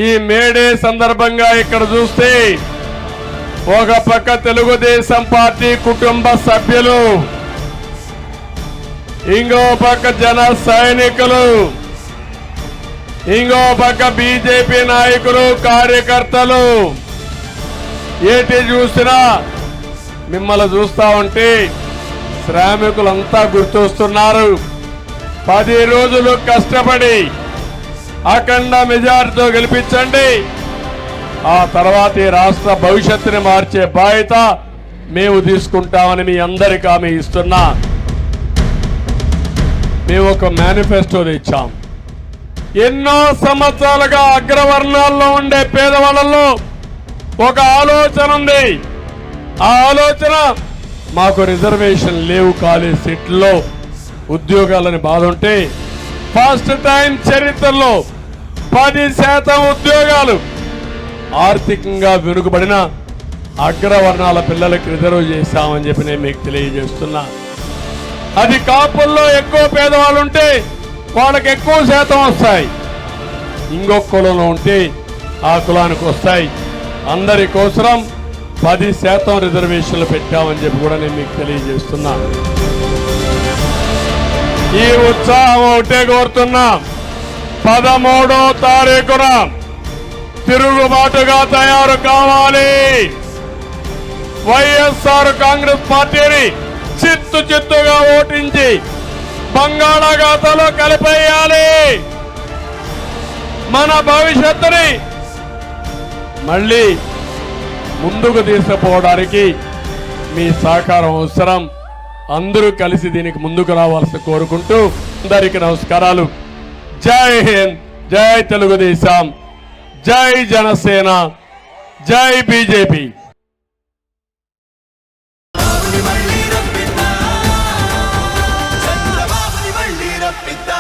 ఈ మేడే సందర్భంగా ఇక్కడ చూస్తే ఒక పక్క తెలుగుదేశం పార్టీ కుటుంబ సభ్యులు, ఇంకో పక్క జన సైనికులు, ఇంకో పక్క బీజేపీ నాయకులు కార్యకర్తలు, ఏటి చూసినా మిమ్మల్ని చూస్తా ఉంటే శ్రామికులంతా గుర్తొస్తున్నారు. 10 రోజులు కష్టపడి అఖండ మెజార్టీతో గెలిపించండి. ఆ తర్వాత ఈ రాష్ట్ర భవిష్యత్తుని మార్చే బాధ్యత మేము తీసుకుంటామని మీ అందరికీ హామీ ఇస్తున్నా. మేము ఒక మేనిఫెస్టో తెచ్చాం. ఎన్నో సంవత్సరాలుగా అగ్రవర్ణాల్లో ఉండే పేదవాళ్ళలో ఒక ఆలోచన ఉంది. ఆ ఆలోచన మాకు రిజర్వేషన్ లేవు, కాలేజ్ సీట్లలో ఉద్యోగాలని బాధ ఉంటే ఫస్ట్ టైం చరిత్రలో 10% ఉద్యోగాలు ఆర్థికంగా వెనుకబడిన అగ్రవర్ణాల పిల్లలకు రిజర్వ్ చేశామని చెప్పి నేను మీకు తెలియజేస్తున్నా. అది కాపుల్లో ఎక్కువ పేదవాళ్ళు ఉంటే వాళ్ళకి ఎక్కువ శాతం వస్తాయి, ఇంకొక కులంలో ఉంటే ఆ కులానికి వస్తాయి. అందరి కోసం 10% రిజర్వేషన్లు పెట్టామని చెప్పి కూడా నేను మీకు తెలియజేస్తున్నా. ఈ ఉత్సాహం ఒకటే కోరుతున్నా. 13వ తారీఖున తిరుగుబాటుగా తయారు కావాలి. వైఎస్ఆర్ కాంగ్రెస్ పార్టీని చిత్తుగా ఓటించి బంగాళాఖాతంలో కలిపేయాలి. మన భవిష్యత్తుని మళ్ళీ ముందుకు తీసుకుపోవడానికి మీ సహకారం అవసరం. అందరూ కలిసి దీనికి ముందుకు రావాల్సి కోరుకుంటూ అందరికీ నమస్కారాలు. జై హింద్, జై తెలుగుదేశం, జై జనసేన, జై బీజేపీ. చంద్రబాబుని మళ్ళీ రప్పిద్దాం.